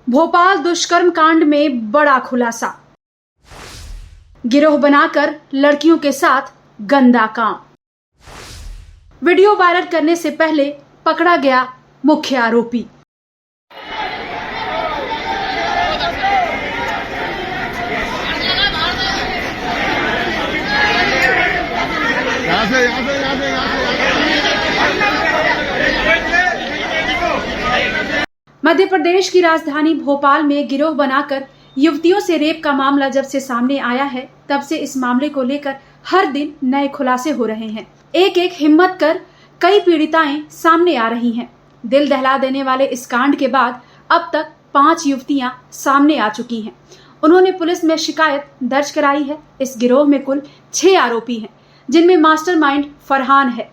भोपाल दुष्कर्म कांड में बड़ा खुलासा। गिरोह बनाकर लड़कियों के साथ गंदा काम। वीडियो वायरल करने से पहले पकड़ा गया मुख्य आरोपी। मध्य प्रदेश की राजधानी भोपाल में गिरोह बनाकर युवतियों से रेप का मामला जब से सामने आया है, तब से इस मामले को लेकर हर दिन नए खुलासे हो रहे हैं। एक एक हिम्मत कर कई पीड़िताएं सामने आ रही हैं। दिल दहला देने वाले इस कांड के बाद अब तक 5 युवतियां सामने आ चुकी हैं। उन्होंने पुलिस में शिकायत दर्ज कराई है। इस गिरोह में कुल 6 आरोपी हैं, जिनमें मास्टरमाइंड फरहान है।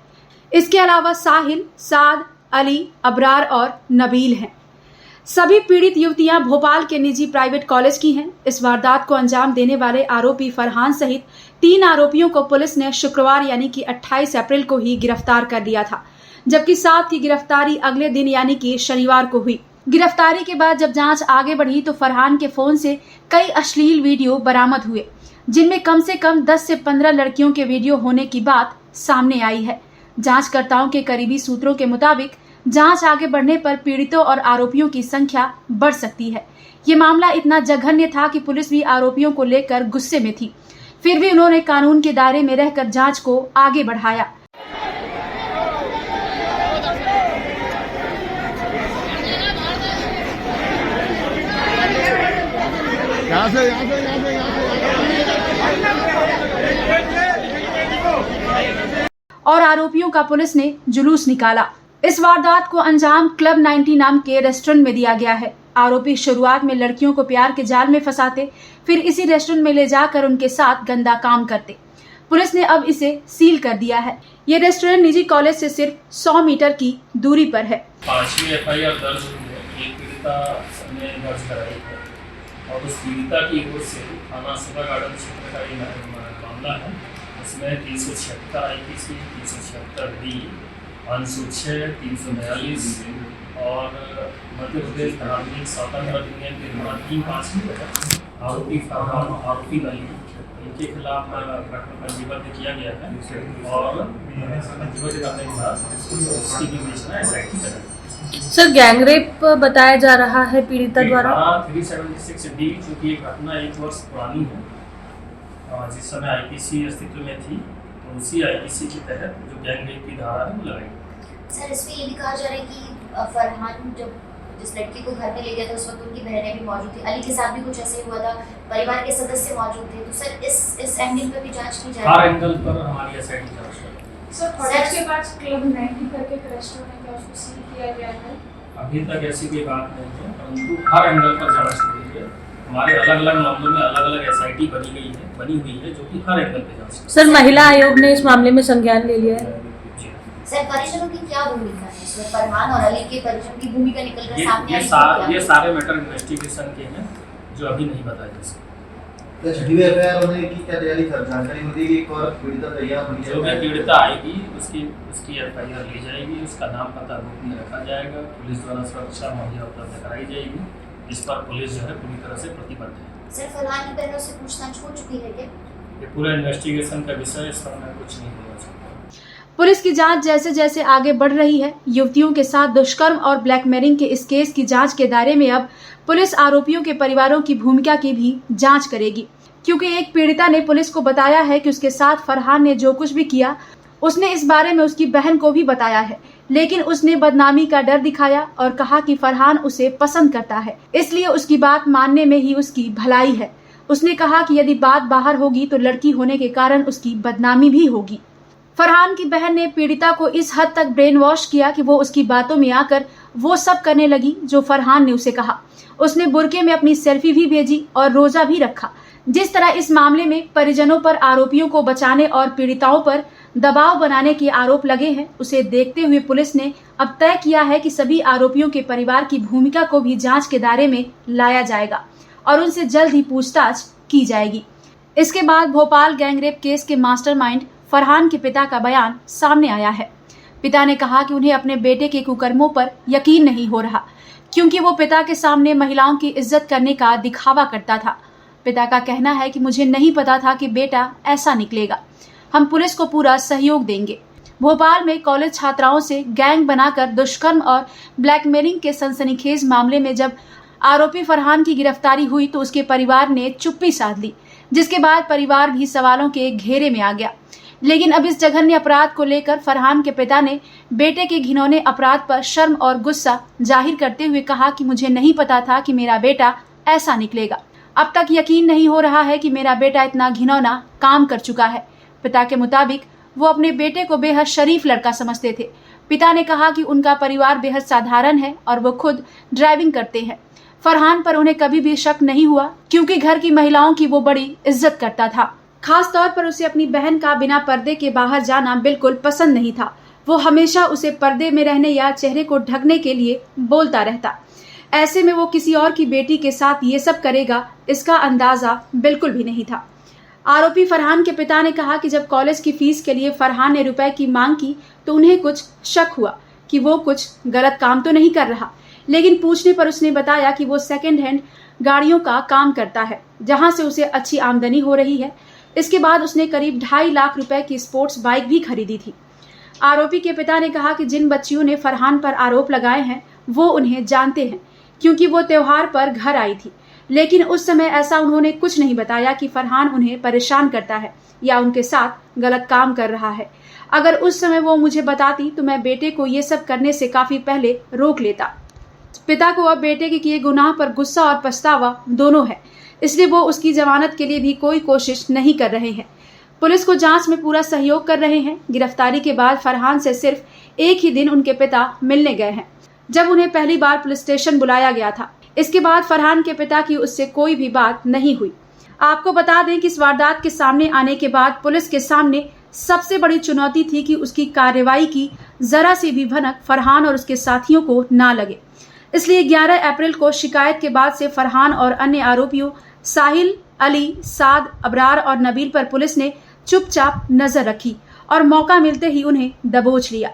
इसके अलावा साहिल, साद, अली, अबरार और नबील हैं। सभी पीड़ित युवतियां भोपाल के निजी प्राइवेट कॉलेज की हैं। इस वारदात को अंजाम देने वाले आरोपी फरहान सहित 3 आरोपियों को पुलिस ने शुक्रवार यानी कि 28 अप्रैल को ही गिरफ्तार कर लिया था, जबकि 7 की गिरफ्तारी अगले दिन यानी कि शनिवार को हुई। गिरफ्तारी के बाद जब जांच आगे बढ़ी तो फरहान के फोन से कई अश्लील वीडियो बरामद हुए, जिनमें कम से कम 10 से 15 लड़कियों के वीडियो होने की बात सामने आई है। जांचकर्ताओं के करीबी सूत्रों के मुताबिक जांच आगे बढ़ने पर पीड़ितों और आरोपियों की संख्या बढ़ सकती है। ये मामला इतना जघन्य था कि पुलिस भी आरोपियों को लेकर गुस्से में थी। फिर भी उन्होंने कानून के दायरे में रहकर जांच को आगे बढ़ाया। और आरोपियों का पुलिस ने जुलूस निकाला। इस वारदात को अंजाम क्लब 90 नाम के रेस्टोरेंट में दिया है। आरोपी शुरुआत में लड़कियों को प्यार के जाल में फंसाते, फिर इसी रेस्टोरेंट में ले जाकर उनके साथ गंदा काम करते। पुलिस ने अब इसे सील कर दिया है। ये रेस्टोरेंट निजी कॉलेज से सिर्फ 100 मीटर की दूरी पर है। 5वीं FIR दर्ज हुई है। एक पीड़िता ने दर्ज कराई है और उस पीड़िता की ओर से थाना सेवा गार्डन क्षेत्र का ये मामला है। इसमें 376 IPC, 376 D, 506, 342 और मध्य प्रदेश धार्मिक स्वतंत्र अधिनियम के द्वारा 3-5 आरोपी फरहान, आरोपी नली, इनके खिलाफ घटना पंजीबद्ध किया गया है और पंजीबद्ध करने के बाद उसकी भी विवेचना SIT करेगी। सर, गैंगरेप बताया जा रहा है पीड़िता द्वारा। 376 D, चूँकि एक घटना 1 वर्ष पुरानी है, जिस समय IPC अस्तित्व में थी, तो उसी IPC के तहत जो गैंगरेप की धारा है वो लगाई। सर, इसमें ये भी कहा जा रहा है कि फरहान जब जिस लड़की को घर में ले गया था उस वक्त उनकी बहनें भी मौजूद थी। अली के साथ भी कुछ ऐसे हुआ था, परिवार के सदस्य मौजूद थे। तो सर इस एंगल पर भी जांच की जाए। हर एंगल पर हमारी SIT जांच करेगी। सर, कॉलेज के पास क्लब 90 करके एक रेस्टोरेंट है, उसको सील किया गया है। अभी तक ऐसी कोई बात नहीं है, परंतु हर एंगल पर जांच हो रही है। हमारे अलग-अलग मामलों में अलग-अलग SIT बनी हुई है जो कि हर एंगल पे जांच। सर, महिला आयोग ने इस मामले में संज्ञान ले लिया है। सर, परिजनों की क्या भूमिका है इसमें? फरहान और अली के परिजन की भूमिका निकल कर सामने आई है। ये सारे मैटर इन्वेस्टिगेशन के हैं जो अभी नहीं बताए जा सकते। छठी FIR होने की क्या तैयारी कर जानकारी मिली कि एक और पीड़िता तैयार होनी है? जो भी पीड़िता आएगी उसकी FIR ली जाएगी, उसका नाम पता गोपनीय रखा जाएगा, पुलिस द्वारा सुरक्षा मुहैया उपलब्ध कराई जाएगी। इस पर पुलिस जो है पूरी तरह से प्रतिबद्ध है। सर, फरहान की बहनों से पूछताछ हो चुकी है क्या? ये पूरा इन्वेस्टिगेशन का विषय, इस पर मैं कुछ नहीं बोल सकता। पुलिस की जांच जैसे जैसे आगे बढ़ रही है, युवतियों के साथ दुष्कर्म और ब्लैकमेलिंग के इस केस की जांच के दायरे में अब पुलिस आरोपियों के परिवारों की भूमिका की भी जांच करेगी, क्योंकि एक पीड़िता ने पुलिस को बताया है कि उसके साथ फरहान ने जो कुछ भी किया, उसने इस बारे में उसकी बहन को भी बताया है, लेकिन उसने बदनामी का डर दिखाया और कहा कि फरहान उसे पसंद करता है, इसलिए उसकी बात मानने में ही उसकी भलाई है। उसने कहा कि यदि बात बाहर होगी तो लड़की होने के कारण उसकी बदनामी भी होगी। फरहान की बहन ने पीड़िता को इस हद तक ब्रेन वॉश किया कि वो उसकी बातों में आकर वो सब करने लगी जो फरहान ने उसे कहा। उसने बुरके में अपनी सेल्फी भी भेजी और रोजा भी रखा। जिस तरह इस मामले में परिजनों पर आरोपियों को बचाने और पीड़िताओं पर दबाव बनाने के आरोप लगे हैं, उसे देखते हुए पुलिस ने अब तय किया है कि सभी आरोपियों के परिवार की भूमिका को भी जांच के दायरे में लाया जाएगा और उनसे जल्द ही पूछताछ की जाएगी। इसके बाद भोपाल गैंगरेप केस के मास्टरमाइंड फरहान के पिता का बयान सामने आया है। पिता ने कहा कि उन्हें अपने बेटे के कुकर्मों पर यकीन नहीं हो रहा, क्योंकि वो पिता के सामने महिलाओं की इज्जत करने का दिखावा करता था। पिता का कहना है कि मुझे नहीं पता था कि बेटा ऐसा निकलेगा। हम पुलिस को पूरा सहयोग देंगे। भोपाल में कॉलेज छात्राओं से गैंग बनाकर दुष्कर्म और ब्लैकमेलिंग के सनसनीखेज मामले में जब आरोपी फरहान की गिरफ्तारी हुई तो उसके परिवार ने चुप्पी साध ली, जिसके बाद परिवार भी सवालों के घेरे में आ गया। लेकिन अब इस जघन्य अपराध को लेकर फरहान के पिता ने बेटे के घिनौने अपराध पर शर्म और गुस्सा जाहिर करते हुए कहा कि मुझे नहीं पता था कि मेरा बेटा ऐसा निकलेगा। अब तक यकीन नहीं हो रहा है कि मेरा बेटा इतना घिनौना काम कर चुका है। पिता के मुताबिक वो अपने बेटे को बेहद शरीफ लड़का समझते थे। पिता ने कहा कि उनका परिवार बेहद साधारण है और वो खुद ड्राइविंग करते हैं। फरहान पर उन्हें कभी भी शक नहीं हुआ क्योंकि घर की महिलाओं की वो बड़ी इज्जत करता था। खास तौर पर उसे अपनी बहन का बिना पर्दे के बाहर जाना बिल्कुल पसंद नहीं था। वो हमेशा उसे पर्दे में रहने या चेहरे को ढकने के लिए बोलता रहता। ऐसे में वो किसी और की बेटी के साथ ये सब करेगा, इसका अंदाजा बिल्कुल भी नहीं था। आरोपी फरहान के पिता ने कहा कि जब कॉलेज की फीस के लिए फरहान ने रुपए की मांग की तो उन्हें कुछ शक हुआ कि वो कुछ गलत काम तो नहीं कर रहा, लेकिन पूछने पर उसने बताया कि वो सेकंड हैंड गाड़ियों का काम करता है, जहां से उसे अच्छी आमदनी हो रही है। इसके बाद उसने करीब 2.5 लाख रुपए की स्पोर्ट्स बाइक भी खरीदी थी। आरोपी के पिता ने कहा कि जिन बच्चियों ने फरहान पर आरोप लगाए हैं वो उन्हें जानते हैं, क्योंकि वो त्योहार पर घर आई थी, लेकिन उस समय ऐसा उन्होंने कुछ नहीं बताया कि फरहान उन्हें परेशान करता है या उनके साथ गलत काम कर रहा है। अगर उस समय वो मुझे बताती तो मैं बेटे को ये सब करने से काफी पहले रोक लेता। पिता को अब बेटे के किए गुनाह पर गुस्सा और पछतावा दोनों है, इसलिए वो उसकी जमानत के लिए भी कोई कोशिश नहीं कर रहे हैं। पुलिस को जांच में पूरा सहयोग कर रहे हैं। गिरफ्तारी के बाद फरहान से सिर्फ एक ही दिन उनके पिता मिलने गए हैं, जब उन्हें पहली बार पुलिस स्टेशन बुलाया गया था। इसके बाद फरहान के पिता की उससे कोई भी बात नहीं हुई। आपको बता दें कि इस वारदात के सामने आने के बाद पुलिस के सामने सबसे बड़ी चुनौती थी कि उसकी कार्रवाई की जरा सी भी भनक फरहान और उसके साथियों को ना लगे। इसलिए 11 अप्रैल को शिकायत के बाद से फरहान और अन्य आरोपियों साहिल, अली, साद, अबरार और नबील पर पुलिस ने चुपचाप नजर रखी और मौका मिलते ही उन्हें दबोच लिया।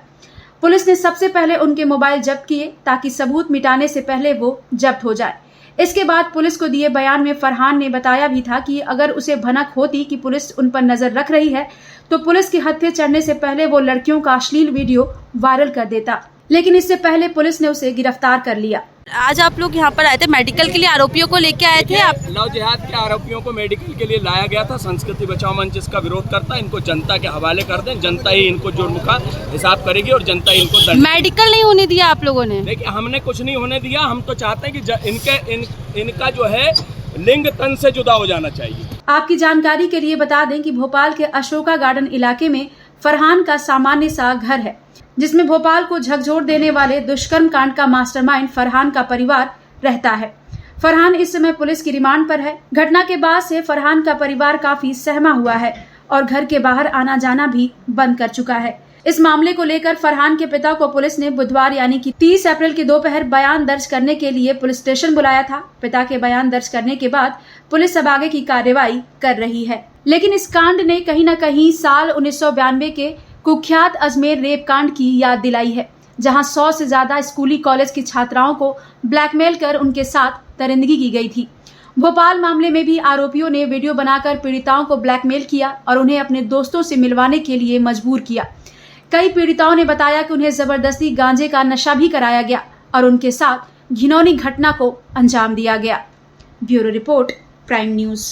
पुलिस ने सबसे पहले उनके मोबाइल जब्त किए ताकि सबूत मिटाने से पहले वो जब्त हो जाए। इसके बाद पुलिस को दिए बयान में फरहान ने बताया भी था कि अगर उसे भनक होती कि पुलिस उन पर नजर रख रही है तो पुलिस के हत्थे चढ़ने से पहले वो लड़कियों का अश्लील वीडियो वायरल कर देता, लेकिन इससे पहले पुलिस ने उसे गिरफ्तार कर लिया। आज आप लोग यहाँ पर आए थे, मेडिकल के लिए आरोपियों को लेके आए थे आप? लव जिहाद के आरोपियों को मेडिकल के लिए लाया गया था। संस्कृति बचाओ मंच इसका विरोध करता है। इनको जनता के हवाले कर दें, जनता ही इनको जुर्म का हिसाब करेगी और जनता ही इनको दंड। मेडिकल नहीं होने दिया आप लोगों ने? देखिए, हमने कुछ नहीं होने दिया। हम तो चाहते हैं कि इनका जो है लिंग तन से जुदा हो जाना चाहिए। आपकी जानकारी के लिए बता दें कि भोपाल के अशोका गार्डन इलाके में फरहान का सामान्य सा घर है, जिसमें भोपाल को झकझोर देने वाले दुष्कर्म कांड का मास्टरमाइंड फरहान का परिवार रहता है। फरहान इस समय पुलिस की रिमांड पर है। घटना के बाद से फरहान का परिवार काफी सहमा हुआ है और घर के बाहर आना जाना भी बंद कर चुका है। इस मामले को लेकर फरहान के पिता को पुलिस ने बुधवार यानी कि 30 अप्रैल की दोपहर बयान दर्ज करने के लिए पुलिस स्टेशन बुलाया था। पिता के बयान दर्ज करने के बाद पुलिस अब आगे की कार्रवाई कर रही है, लेकिन इस कांड ने कहीं न कहीं साल 1992 के कुख्यात अजमेर रेप कांड की याद दिलाई है, जहां 100 से ज्यादा स्कूली कॉलेज की छात्राओं को ब्लैकमेल कर उनके साथ दरिंदगी की गई थी। भोपाल मामले में भी आरोपियों ने वीडियो बनाकर पीड़िताओं को ब्लैकमेल किया और उन्हें अपने दोस्तों से मिलवाने के लिए मजबूर किया। कई पीड़िताओं ने बताया कि उन्हें जबरदस्ती गांजे का नशा भी कराया गया और उनके साथ घिनौनी घटना को अंजाम दिया गया। Bureau report, prime news.